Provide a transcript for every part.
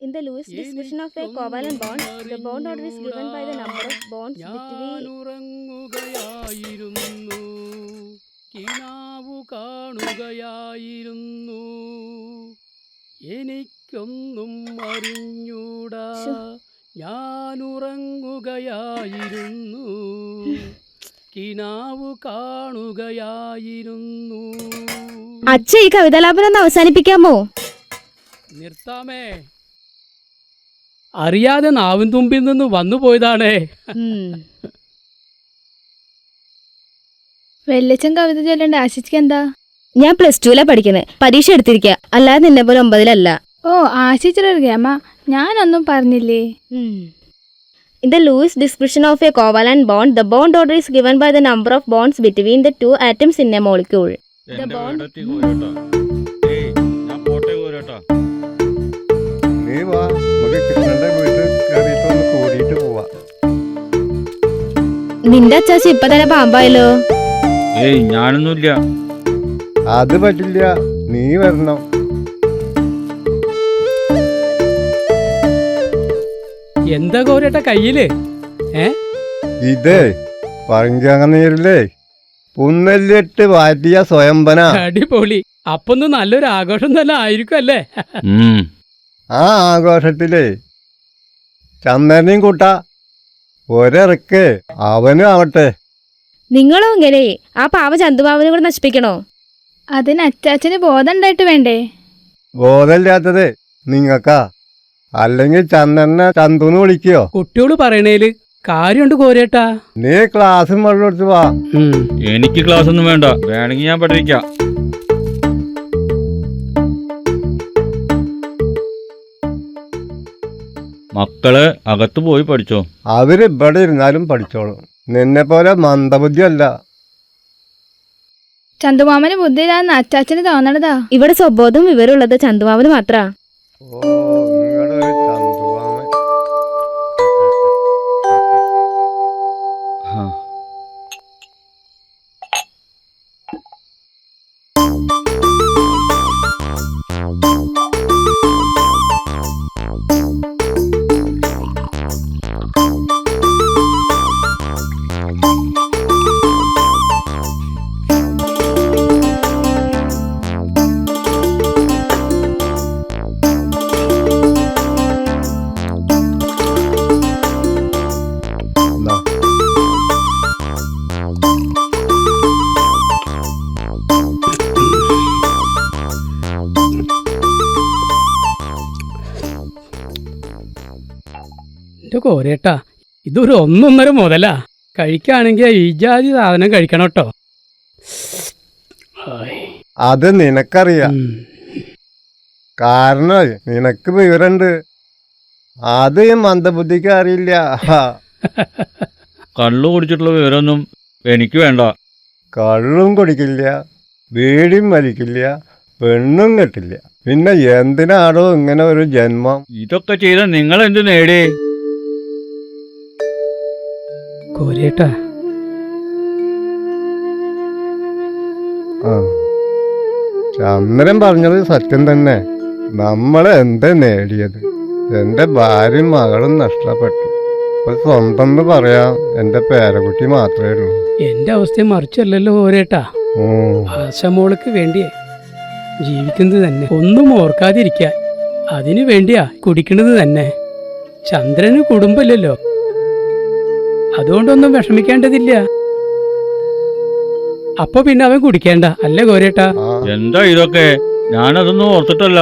In the Lewis description of a covalent bond, the bond order is given by the number of bonds between. ഞാനുറങ്ങുകയായിരുന്നു, കിനാവു കാണുകയായിരുന്നു, എനിക്കൊന്നും അറിഞ്ഞൂടാ, ഞാനുറങ്ങുകയായിരുന്നു, കിനാവു കാണുകയായിരുന്നു. അച്ഛ ഈ കവിതാലാപനം ഒന്ന് അവസാനിപ്പിക്കാമോ? നിർത്താമേ, അറിയാതെ നാവിൻ തുമ്പിൽ നിന്ന് വന്നു പോയതാണേ. വെല്ലച്ചൻ കവിത ചൊല്ലേണ്ട ആശിച്ചിക്ക് എന്താ? ഞാൻ +2 പഠിക്കുന്നത്, പരീക്ഷ എടുത്തിരിക്കുക, അല്ലാതെ നിന്നെ പോലെ 9 ഓ ആശിച്ചൊരുകയമ്മ, ഞാനൊന്നും പറഞ്ഞില്ലേ. In the Lewis description of a covalent bond, the bond order is given by the number of bonds between the two atoms in a molecule. The bond. നിന്റെ അച്ചാച്ചി ഇപ്പൊ തന്നെ പാമ്പായല്ലോ. ഞാനൊന്നുമില്ല. അത് പറ്റില്ല, നീ വരണം. എന്താ കോരേട്ട കയ്യില്? ഇതേ പറങ്കനീരില്ലേ, പുന്നല്ലിട്ട് വാറ്റിയ സ്വയംഭന. അടിപൊളി. അപ്പൊന്ന് നല്ലൊരു ആഘോഷം തന്നെ ആയിരിക്കും അല്ലേ? ആ ആഘോഷത്തിലേ ചന്ദനെയും കൂട്ട ഒരിറക്ക് അവനും ആവട്ടെ. നിങ്ങളും ഇങ്ങനെ ആ പാവ ചന്തുമാവനും കൂടെ നശിപ്പിക്കണോ? അതിന് അച്ചാച്ചന് ബോധം ഉണ്ടായിട്ട് വേണ്ടേ? ബോധമില്ലാത്തത് നിങ്ങക്കാ, അല്ലെങ്കിൽ ചന്ദനെ ചന്തുന്ന് വിളിക്കോ? കുട്ടിയോട് പറയണേല് കാര്യമുണ്ട് കോരേട്ടാ. നീ ക്ലാസ്സും വെള്ളം എടുത്ത് വാ. എനിക്ക് ക്ലാസ് ഒന്നും വേണ്ട, വേണമെങ്കിൽ ഞാൻ പഠിക്കാം. മക്കള് അകത്ത് പോയി പഠിച്ചോ. അവരിവിടെ ഇരുന്നാലും പഠിച്ചോളും. നിന്നെ പോലെ മന്ദബുദ്ധി അല്ല. ചന്തുമാമന് ബുദ്ധിയില്ലാന്ന് അച്ചാച്ചന് തോന്നണതാ. ഇവിടെ സ്വബോധവും വിവരമുള്ളത് ചന്തുമാവന് മാത്രാ. എന്റെ കോരേട്ടാ, ഇതൊരു 1.5 മുതലാ. കഴിക്കുകയാണെങ്കിൽ ഈ ജാതി സാധനം കഴിക്കണം കേട്ടോ. അത് നിനക്കറിയാം, കാരണം നിനക്ക് വിവരണ്ട്. അത് മന്ദബുദ്ധിക്ക് അറിയില്ല. കള്ളു കുടിച്ചിട്ടുള്ള വിവരമൊന്നും എനിക്ക് വേണ്ട. കള്ളും കുടിക്കില്ല, വീടിയും വലിക്കില്ല, പെണ്ണും കെട്ടില്ല. പിന്നെ എന്തിനാണോ ഇങ്ങനെ ഒരു ജന്മം? ഇതൊക്കെ ചെയ്ത നിങ്ങൾ എന്ത് നേടി? കോരേട്ടാ, ചന്ദ്രൻ പറഞ്ഞത് സത്യം തന്നെ. നമ്മളെ എന്താ നേടിയത്? എന്റെ ഭാര്യയും മകളും നഷ്ടപ്പെട്ടു. ഇപ്പൊ സ്വന്തം പറയാൻ എന്റെ പേരക്കുട്ടി മാത്രമേ ഉള്ളൂ. എന്റെ അവസ്ഥ മറിച്ചല്ലോ കോരേട്ടാ. ആശമോൾക്ക് വേണ്ടിയേ ജീവിക്കുന്നത് തന്നെ, ഒന്നും ഓർക്കാതിരിക്കാൻ. അതിനു വേണ്ടിയാ കുടിക്കുന്നത് തന്നെ. ചന്ദ്രന് കുടുംബമില്ലല്ലോ, അതുകൊണ്ടൊന്നും വിഷമിക്കേണ്ടതില്ല. അപ്പൊ പിന്നെ അവൻ കുടിക്കേണ്ട അല്ലേ കോരേട്ടാ? എന്താ ഇതൊക്കെ? ഞാനതൊന്നും ഓർത്തിട്ടല്ല.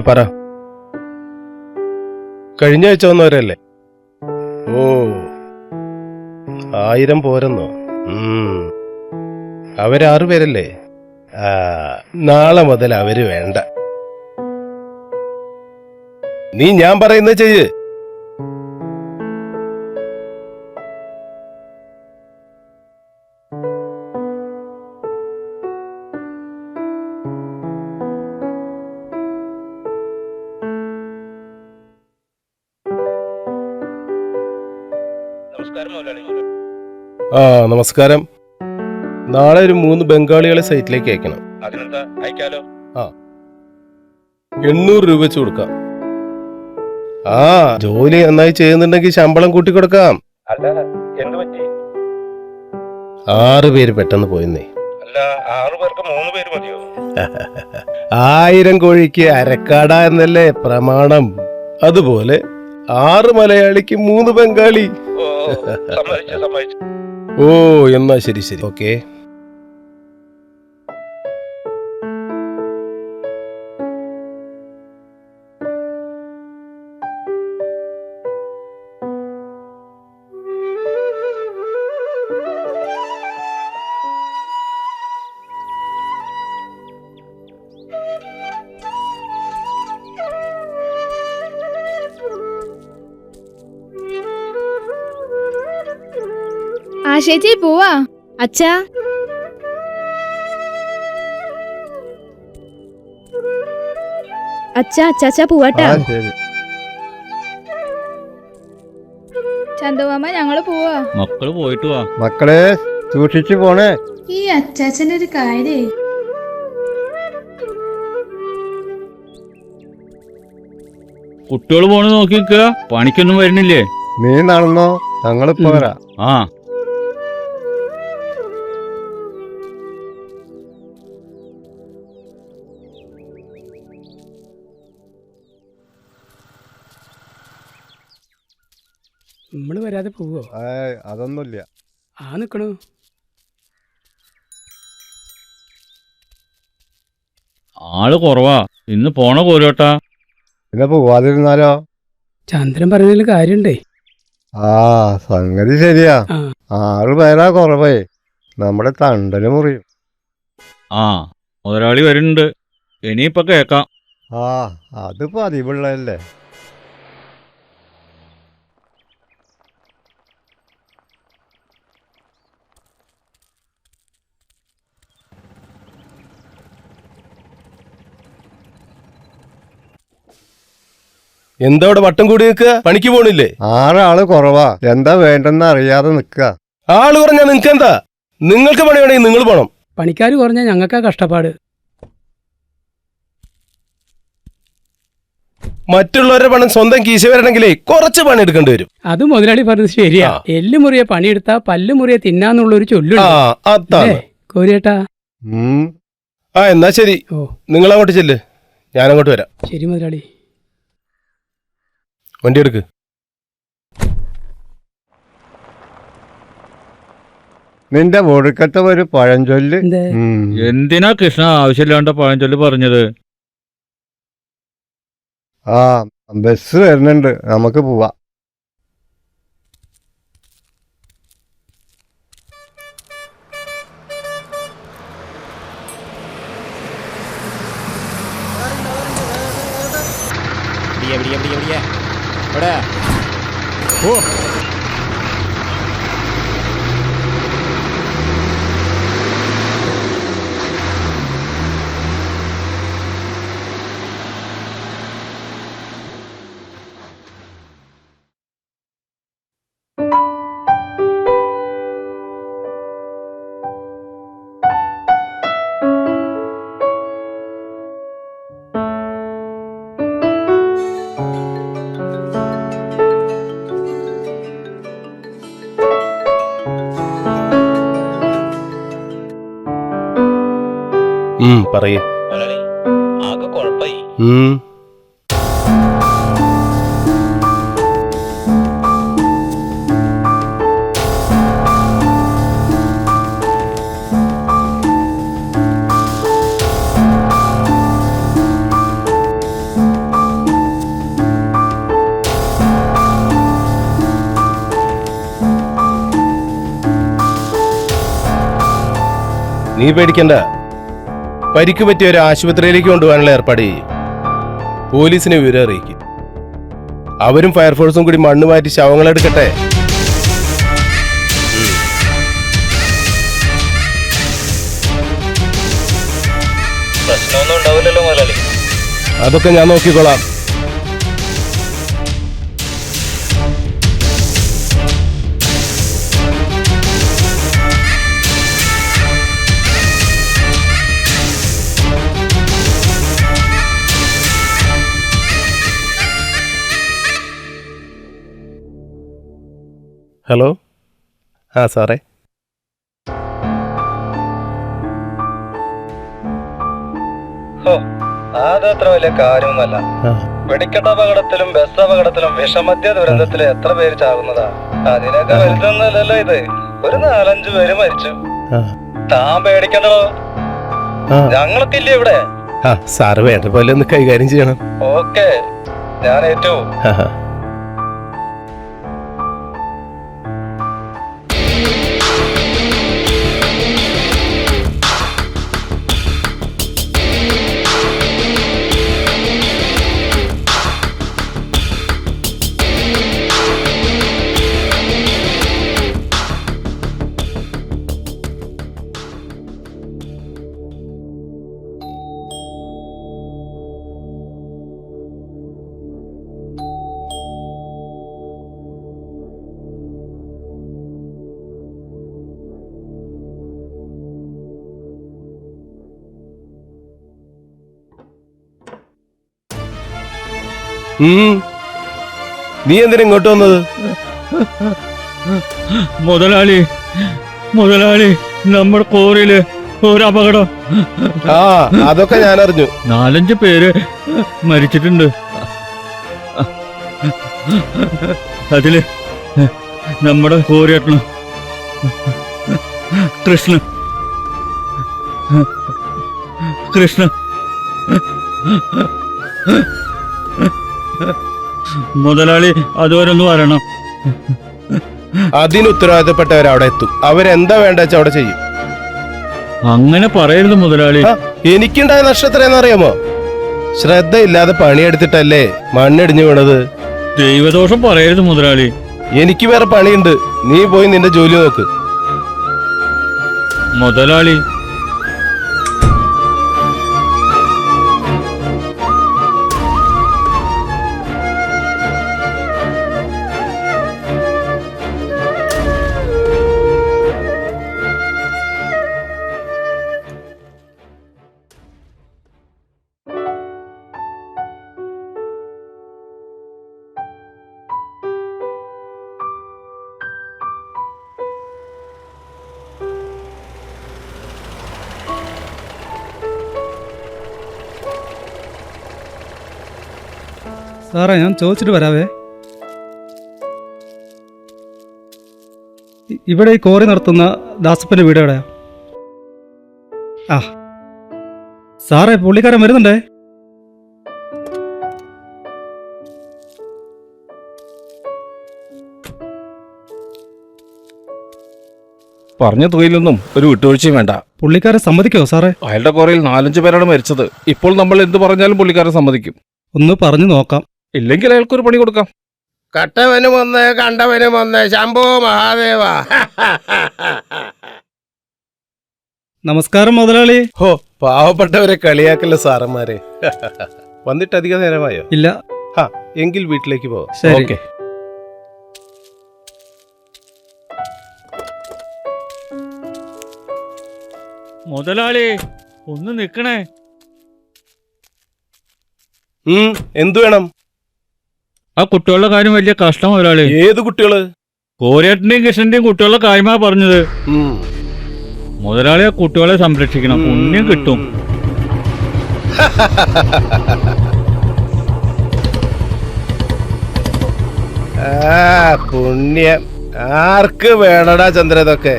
പറ. കഴിഞ്ഞ ആഴ്ച വന്നവരല്ലേ? ഓ, 1000 പോരെന്നോ? അവര് 6 പേരല്ലേ? നാളെ മുതൽ അവര് വേണ്ട. നീ ഞാൻ പറയുന്നത് ചെയ്യ്. ആ നമസ്കാരം. നാളെ ഒരു 3 ബംഗാളികളെ സൈറ്റിലേക്ക് അയക്കണം. അതിനെന്താ അയക്കാലോ? 800 രൂപ വെച്ച് കൊടുക്കാം. ആ ജോലി നന്നായി ചെയ്യുന്നുണ്ടെങ്കിൽ ശമ്പളം കൂട്ടി കൊടുക്കാം. അല്ല എന്ത് പറ്റി? 6 പേര് പെട്ടെന്ന് പോയെന്നേ. അല്ല 6 പേർക്ക് 3 പേര് മതിയോ? 1000 കോഴിക്ക് അരക്കാട എന്നല്ലേ പ്രമാണം. അതുപോലെ 6 മലയാളിക്ക് 3 ബംഗാളി. സമ്മതിച്ചു. ഓ എന്നാ ശരി ശരി ഓക്കെ. ആശേച്ചി പോവാ. അച്ഛാ, അച്ഛാ പോവാട്ടാ. ആ ശരി. ചന്തുമാമ ഞങ്ങള് പോവാ. മക്കള് പോയിട്ട് വാ. മക്കളെ സൂക്ഷിച്ചു പോണേ. ഈ അച്ചാച്ചന്റെ ഒരു കാര്യേ. കുട്ടികൾ പോണ നോക്കി നിൽക്കുക. പണിക്കൊന്നും വരുന്നില്ലേ? നീ നടന്നോ, ഞങ്ങളിപ്പോ വരാം. ആ നമ്മള് വരാതെ പോവോ? അതൊന്നുമില്ല. നിക്കണു. ആള് കുറവാ. ഇന്ന് പോണ കോരോട്ടാ. പിന്നെ പോവാതിരുന്നാലോ? ചന്ദ്രൻ പറഞ്ഞതിൽ കാര്യണ്ടേ. ആ സംഗതി ശരിയാ. 6 പേരാ കുറവേ. നമ്മുടെ തണ്ടല് മുറിയും. ആ മുതലാളി വരുന്നുണ്ട്. ഇനിയിപ്പൊ കേക്കാം. ആ അത് പതിവുള്ളതല്ലേ. എന്താ അവിടെ വട്ടം കൂടി നിൽക്കുക? പണിക്ക് പോണില്ലേ? 6 ആള് കുറവാ. എന്താ വേണ്ടെന്ന് അറിയാതെ നിക്ക. ആള് പറഞ്ഞാ നിങ്ങക്ക് എന്താ? നിങ്ങൾക്ക് പണി വേണമെങ്കിൽ നിങ്ങൾ പോണം. പണിക്കാർ കുറഞ്ഞാൽ ഞങ്ങൾക്കാ കഷ്ടപ്പാട്. മറ്റുള്ളവരുടെ പണം സ്വന്തം കീശ വരണമെങ്കിലേ കുറച്ച് പണി എടുക്കേണ്ടി വരും. അത് മുതലാളി പറഞ്ഞത് ശരിയാ. എല്ല് മുറിയെ പണിയെടുത്താ പല്ല് മുറിയെ തിന്നാന്നുള്ളൊരു ചൊല്ലുണ്ട്. അതാണ് കോരിയേട്ടാ. എന്നാ ശരി. ഓ നിങ്ങൾ അങ്ങോട്ട് ചെല്ല്, ഞാനങ്ങോട്ട് വരാം. ശരി മുതലാളി. വണ്ടി എടുക്ക്. നിന്റെ ഒടുക്കത്തെ ഒരു പഴഞ്ചൊല്ല്. എന്തിനാ കൃഷ്ണ ആവശ്യമില്ലാണ്ട പഴഞ്ചൊല്ല് പറഞ്ഞത്? ആ ബസ് വരുന്നുണ്ട്, നമുക്ക് പോവാ. പറയേ. ആകെ കുഴപ്പായി. നീ പേടിക്കണ്ട. പരിക്ക് പറ്റിയ ഒരു ആശുപത്രിയിലേക്ക് കൊണ്ടുപോകാനുള്ള ഏർപ്പാട് ചെയ്യും. പോലീസിനെ വിവരം അറിയിക്കും. അവരും ഫയർഫോഴ്സും കൂടി മണ്ണ് മാറ്റി ശവങ്ങളെടുക്കട്ടെ. പ്രശ്നമൊന്നും ഉണ്ടാവില്ലല്ലോ മുതലാളി. അതൊക്കെ ഞാൻ നോക്കിക്കോളാം. ഹലോ, ആ സാറേ. അതത്ര വലിയ കാര്യമൊന്നല്ല. വെടിക്കെട്ട് അപകടത്തിലും ബസ് അപകടത്തിലും വിഷമദ്യ ദുരന്തത്തിലും എത്ര പേര് ചാവുന്നതാ. അതിനൊക്കെ വലുതൊന്നല്ലല്ലോ ഇത്. ഒരു 4-5 പേര് മരിച്ചു. താൻ പേടിക്കണ്ടോ, ഞങ്ങളൊക്കെ ഇല്ലേ ഇവിടെ. സാറ് വേണ്ട പോലെ ഒന്ന് കൈകാര്യം ചെയ്യണം. ഓക്കെ, ഞാൻ ഏറ്റു. നീ എന്തിനാ ഇങ്ങോട്ട് വന്നത്? മുതലാളി നമ്മുടെ കോറിയില് ഒരു അപകടം. അതൊക്കെ ഞാൻ അറിഞ്ഞു. 4-5 പേര് മരിച്ചിട്ടുണ്ട്. അതില് നമ്മുടെ കോറിയേട്ടന് കൃഷ്ണ മുതലാളി അതുവരെ ഒന്ന് വരണം. അതിന് ഉത്തരവാദിത്തപ്പെട്ടവർ അവിടെ എത്തും. അവരെന്താ വേണ്ട വെച്ചാ അവിടെ ചെയ്യും. അങ്ങനെ പറയരുത് മുതലാളി. എനിക്കുണ്ടായ നഷ്ടത്രയെന്ന് അറിയാമോ? ശ്രദ്ധയില്ലാതെ പണിയെടുത്തിട്ടല്ലേ മണ്ണിടിഞ്ഞു വീണത്. ദൈവദോഷം പറയരുത് മുതലാളി. എനിക്ക് വേറെ പണിയുണ്ട്. നീ പോയി നിന്റെ ജോലി നോക്ക്. മുതലാളി സാറേ, ഞാൻ ചോദിച്ചിട്ട് വരാവേ. ഇവിടെ ഈ കോറി നടത്തുന്ന ദാസപ്പൻ്റെ വീട് എവിടെയാ? സാറേ, പുള്ളിക്കാരൻ വരുന്നുണ്ടേ. പറഞ്ഞ തൊഴിലൊന്നും ഒരു വിട്ടുവീഴ്ചയും വേണ്ട. പുള്ളിക്കാരൻ സമ്മതിക്കോ സാറേ? അയാളുടെ കോറയിൽ 4-5 പേരാണ് മരിച്ചത്. ഇപ്പോൾ നമ്മൾ എന്ത് പറഞ്ഞാലും പുള്ളിക്കാരൻ സമ്മതിക്കും. ഒന്ന് പറഞ്ഞു നോക്കാം. ഇല്ലെങ്കിൽ അയാൾക്കൊരു പണി കൊടുക്കാം. കട്ടവനും ഒന്ന് കണ്ടവനും ഒന്ന്. ശംഭോ മഹാദേവ. നമസ്കാരം മുതലാളി. ഹോ, പാവപ്പെട്ടവരെ കളിയാക്കല്ല സാറന്മാരെ. വന്നിട്ട് അധിക നേരമായോ? ഇല്ല. എങ്കിൽ വീട്ടിലേക്ക് പോവാം. ശരി. ഓക്കെ. മുതലാളി ഒന്ന് നിക്കണേ. എന്തു വേണം? ആ കുട്ടികളുടെ കാര്യം വലിയ കഷ്ടം മുതലാളി. ഏത് കുട്ടികള്? കോരേട്ടന്റെയും കൃഷ്ണന്റെയും കുട്ടികളുടെ കാര്യമാ പറഞ്ഞത്. മുതലാളി ആ കുട്ടികളെ സംരക്ഷിക്കണം, പുണ്യം കിട്ടും. പുണ്യം ആർക്ക് വേണടാ ചന്ദ്ര? ഇതൊക്കെ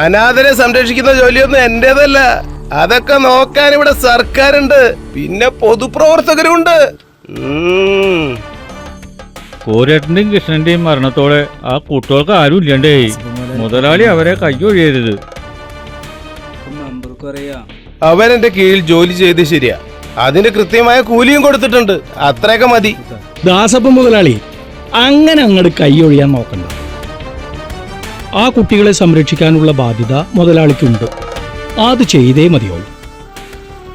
അനാഥരെ സംരക്ഷിക്കുന്ന ജോലിയൊന്നും എന്റേതല്ല. അതൊക്കെ നോക്കാൻ ഇവിടെ സർക്കാരുണ്ട്, പിന്നെ പൊതുപ്രവർത്തകരുണ്ട്. കോരേട്ടന്റെയും കൃഷ്ണന്റെയും മരണത്തോടെ ആ കുട്ടികൾക്ക് ആരും ഇല്ലണ്ടേ. മുതലാളി അവരെ കയ്യൊഴിയരുത്. അവൻ എന്റെ കീഴിൽ ജോലി ചെയ്ത് ശരിയാ. അതിന് കൃത്യമായ കൂലിയും കൊടുത്തിട്ടുണ്ട്. അത്രയൊക്കെ മതി. ദാസപ്പൻ മുതലാളി അങ്ങനെ അങ്ങോട്ട് കൈയൊഴിയാൻ നോക്കണ്ട. ആ കുട്ടികളെ സംരക്ഷിക്കാനുള്ള ബാധ്യത മുതലാളിക്കുണ്ട്. അത് ചെയ്തേ മതിയാവും.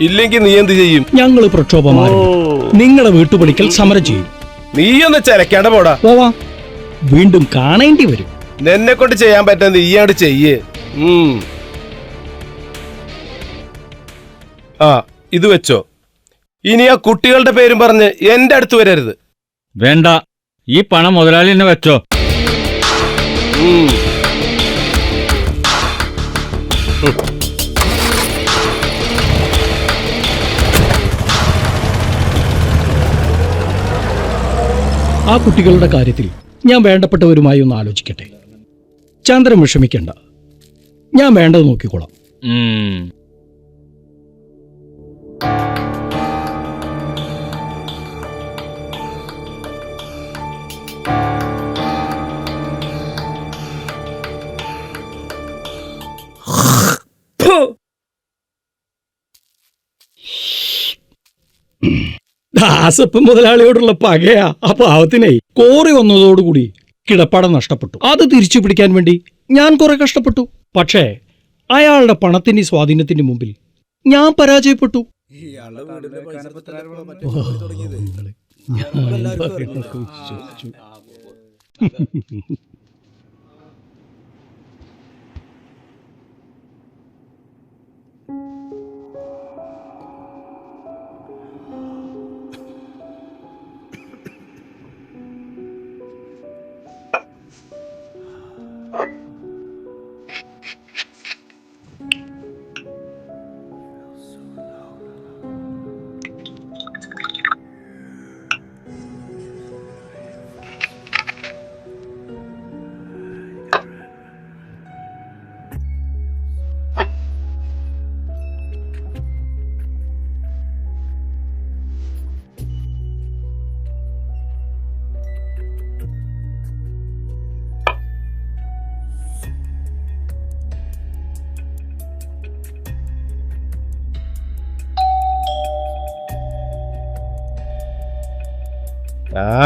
ഇല്ലെങ്കിൽ നീ എന്ത് ചെയ്യും? ഞങ്ങൾ പ്രക്ഷോഭമാരും നിങ്ങളുടെ വീട്ടുപടിക്കൽ സമരം ചെയ്യും. നീ ഒന്ന് ചിലക്കാണ്ട പോടാ. പോവാ, വീണ്ടും കാണേണ്ടി വരും. നിന്നെ കൊണ്ട് ചെയ്യാൻ പറ്റുന്നത് നീയാണ്ട് ചെയ്യേ. ആ ഇത് വെച്ചോ. ഇനി ആ കുട്ടികളുടെ പേരും പറഞ്ഞ് എന്റെ അടുത്ത് വരരുത്. വേണ്ട, ഈ പണം മുതലാളി തന്നെ വെച്ചോ. ആ കുട്ടികളുടെ കാര്യത്തിൽ ഞാൻ വേണ്ടപ്പെട്ടവരുമായി ഒന്ന് ആലോചിക്കട്ടെ. ചന്ദ്രൻ വിഷമിക്കണ്ട, ഞാൻ വേണ്ടത് നോക്കിക്കോളാം. ദാസപ്പൻ മുതലാളിയോടുള്ള പകയാ ആ പാവത്തിനെ. കോറി വന്നതോടുകൂടി കിടപ്പാടം നഷ്ടപ്പെട്ടു. അത് തിരിച്ചു പിടിക്കാൻ വേണ്ടി ഞാൻ കുറെ കഷ്ടപ്പെട്ടു. പക്ഷേ അയാളുടെ പണത്തിന്റെ സ്വാധീനത്തിന്റെ മുമ്പിൽ ഞാൻ പരാജയപ്പെട്ടു.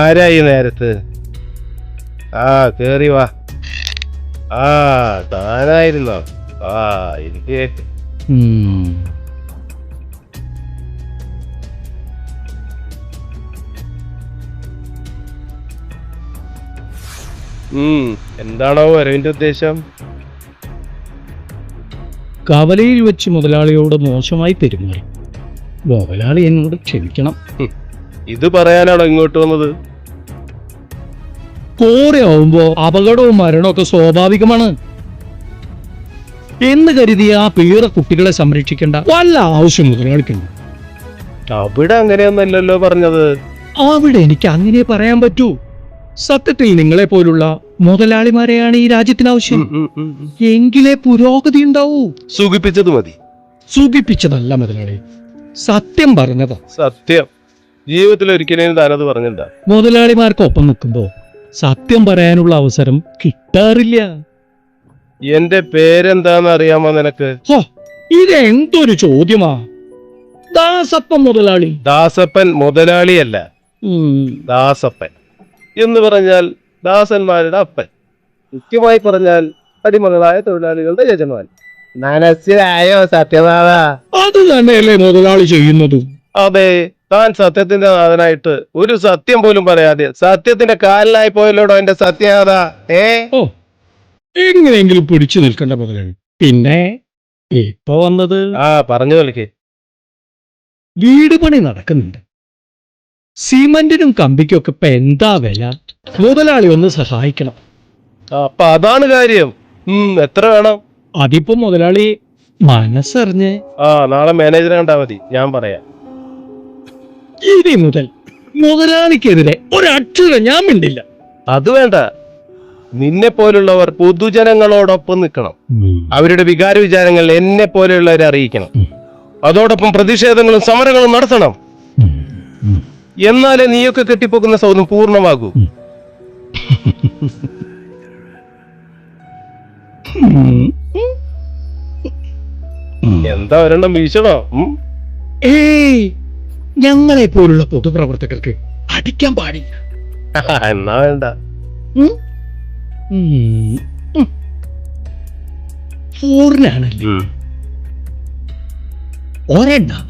ആരായി നേരത്ത്? ആ കേറി വാ. ആ താനായിരുന്നോ? ആ എനിക്ക് എന്താണോ വരവിന്റെ ഉദ്ദേശം? കവലയിൽ വെച്ച് മുതലാളിയോട് മോശമായി പെരുമാറി. മുതലാളി എന്നോട് ക്ഷമിക്കണം. ഇത് പറയാനാണോ ഇങ്ങോട്ട് വന്നത്? കോറയാവുമ്പോ അപകടവും മരണവും ഒക്കെ സ്വാഭാവികമാണ് എന്ന് കരുതി ആ പീറ കുട്ടികളെ സംരക്ഷിക്കേണ്ട വല്ല ആവശ്യം മുതലാളിക്കുണ്ട്? അവിടെ അങ്ങനെയൊന്നല്ലല്ലോ പറഞ്ഞത്. അവിടെ എനിക്ക് അങ്ങനെ പറയാൻ പറ്റൂ. സത്യത്തിൽ നിങ്ങളെ പോലുള്ള മുതലാളിമാരെയാണ് ഈ രാജ്യത്തിന് ആവശ്യം. എങ്കിലേ പുരോഗതി ഉണ്ടാവൂ. സുഖിപ്പിച്ചത് മതി. സുഖിപ്പിച്ചതല്ല മുതലാളി, സത്യം പറഞ്ഞതാ. സത്യം ജീവിതത്തിൽ ഒരിക്കലും താനത് പറഞ്ഞില്ല. മുതലാളിമാർക്കൊപ്പം നിൽക്കുമ്പോ സത്യം പറയാനുള്ള അവസരം കിട്ടാറില്ല. എന്റെ പേരെന്താന്ന് അറിയാമോ നിനക്ക്? ഇതെന്തൊരു ചോദ്യമാ. ദാസപ്പൻ മുതലാളി. ദാസപ്പൻ മുതലാളിയല്ല, ദാസപ്പൻ എന്ന് പറഞ്ഞാൽ ദാസന്മാരുടെ അപ്പൻ. മുഖ്യമായി പറഞ്ഞാൽ അടിമകളായ തൊഴിലാളികളുടെ യജമാൻ. മനസ്സിലായോ സത്യനാഥ? അത് തന്നെയല്ലേ മുതലാളി ചെയ്യുന്നത്? അതെ, താൻ സത്യത്തിന്റെ നാഥനായിട്ട് ഒരു സത്യം പോലും പറയാതെ സത്യത്തിന്റെ കാലിനായി പോയല്ലോടോ എന്റെ സത്യനാഥ. ഓ, എങ്ങനെയെങ്കിലും പിടിച്ചു നിൽക്കേണ്ട മുതലാളി. പിന്നെ ഇപ്പൊ വന്നത് പറഞ്ഞു നിൽക്കേ. വീട് പണി നടക്കുന്നുണ്ട്. സിമന്റിനും കമ്പിക്കും ഒക്കെ ഇപ്പൊ എന്താ വില? മുതലാളി ഒന്ന് സഹായിക്കണം. അപ്പൊ അതാണ് കാര്യം. എത്ര വേണം? അതിപ്പോ മുതലാളി മനസ്സറിഞ്ഞ്. നാളെ മാനേജറെ കണ്ടാ മതി, ഞാൻ പറയാം. ഇനി മുതൽ മുതലാളിക്കെതിരെ ഒരക്ഷരം ഞാൻ മിണ്ടില്ല. അത് വേണ്ട. നിന്നെ പോലുള്ളവർ പൊതുജനങ്ങളോടൊപ്പം നിൽക്കണം. അവരുടെ വികാര വിചാരങ്ങൾ എന്നെ പോലെയുള്ളവരെ അറിയിക്കണം. അതോടൊപ്പം പ്രതിഷേധങ്ങളും സമരങ്ങളും നടത്തണം. എന്നാലേ നീയൊക്കെ കെട്ടിപ്പോക്കുന്ന സൗധം പൂർണ്ണമാകൂ. എന്താ ഒരെണ്ണം വീശണോ? ഏയ്, ഞങ്ങളെ പോലുള്ള പൊതുപ്രവർത്തകർക്ക് അടിക്കാൻ പാടില്ല. എന്നാ വേണ്ട. ഫോറിനാണല്ലേ ഒരെണ്ണം.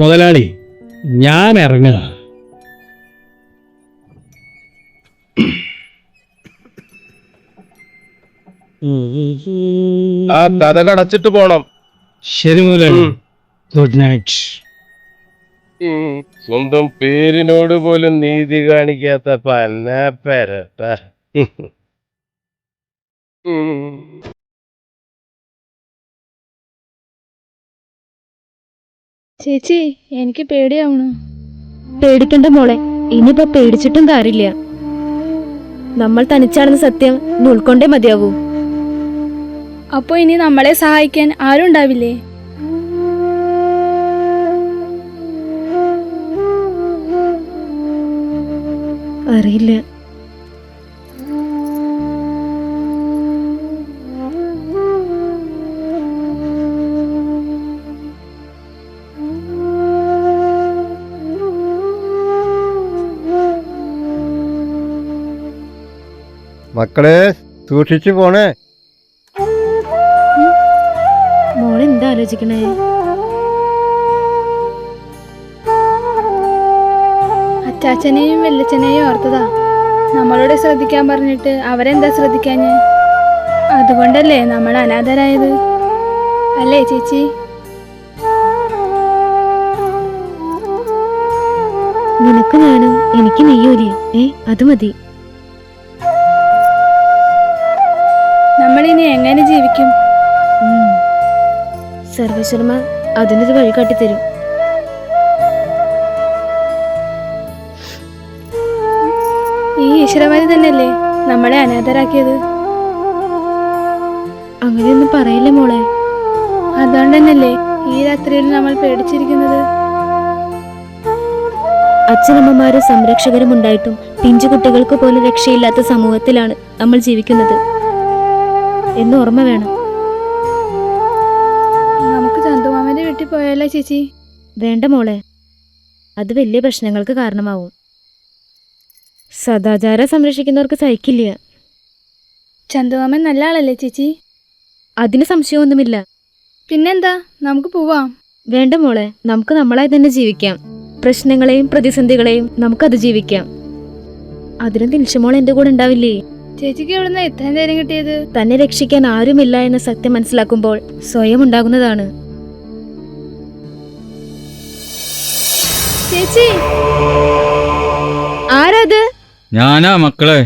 മുതലാളി, ഞാൻ ഇറങ്ങുക. ആ കഥ കടച്ചിട്ട് പോണം. ശരി മുതലാളി, ഗുഡ് നൈറ്റ്. സ്വന്തം പേരിനോട് പോലും നീതി കാണിക്കാത്ത പന്ന പെരട്ട. ചേച്ചി എനിക്ക് പേടിയാവണു. പേടിക്കണ്ട മോളെ, ഇനിയിപ്പോ പേടിച്ചിട്ടും കാര്യമില്ല. നമ്മൾ തനിച്ചാണെന്ന സത്യം ഇനി ഉൾക്കൊണ്ടേ മതിയാവൂ. അപ്പൊ ഇനി നമ്മളെ സഹായിക്കാൻ ആരും ഉണ്ടാവില്ലേ? അറിയില്ല. മക്കളെ സൂക്ഷിച്ചു പോണേ. മോളെന്താ ആലോചിക്കണേ? അച്ചാച്ചനെയും വല്യച്ഛനെയും ഓർത്തതാ. നമ്മളോട് ശ്രദ്ധിക്കാൻ പറഞ്ഞിട്ട് അവരെന്താ ശ്രദ്ധിക്കാഞ്ഞ്? അതുകൊണ്ടല്ലേ നമ്മൾ അനാഥരായത്, അല്ലേ ചേച്ചി? നിനക്ക് ഞാനും എനിക്ക് നീയൂലേ? അത് മതി. നമ്മളിനി എങ്ങനെ ജീവിക്കും? സർവേശ്വരന്മാർ അതിനൊരു വഴി കാട്ടിത്തരും. ഈ ഈശ്വരന്മാര് തന്നെയല്ലേ നമ്മളെ അനാഥരാക്കിയത്? അങ്ങനെയൊന്നും പറയില്ല മോളെ. അതുകൊണ്ട് തന്നെയല്ലേ ഈ രാത്രിയിൽ നമ്മൾ പേടിച്ചിരിക്കുന്നത്? അച്ഛനമ്മമാരും സംരക്ഷകരും ഉണ്ടായിട്ടും പിഞ്ചു കുട്ടികൾക്ക് പോലും രക്ഷയില്ലാത്ത സമൂഹത്തിലാണ് നമ്മൾ ജീവിക്കുന്നത് എന്ന് ഓർമ്മ വേണം. നമുക്ക് ചന്തുമാമന്റെ വീട്ടിൽ പോയാലോ ചേച്ചി? വേണ്ട മോളെ, അത് വലിയ പ്രശ്നങ്ങൾക്ക് കാരണമാവും. സദാചാരം സംരക്ഷിക്കുന്നവർക്ക് സഹിക്കില്ല. ചന്തുമാമൻ നല്ല ആളല്ലേ ചേച്ചി? അതിന് സംശയമൊന്നുമില്ല. പിന്നെന്താ, നമുക്ക് പോവാം. വേണ്ട മോളെ, നമുക്ക് നമ്മളായി തന്നെ ജീവിക്കാം. പ്രശ്നങ്ങളെയും പ്രതിസന്ധികളെയും നമുക്ക് അതിജീവിക്കാം. അതിന് ദിൽഷമോൾ എന്റെ കൂടെ ഉണ്ടാവില്ലേ? ചേച്ചിക്ക് എവിടുന്ന ഇത്രയും ധൈര്യം കിട്ടിയത്? തന്നെ രക്ഷിക്കാൻ ആരുമില്ല എന്ന സത്യം മനസ്സിലാക്കുമ്പോൾ സ്വയം ഉണ്ടാകുന്നതാണ്. ചേച്ചി, ആരാത്? ഞാനാ മക്കളെ.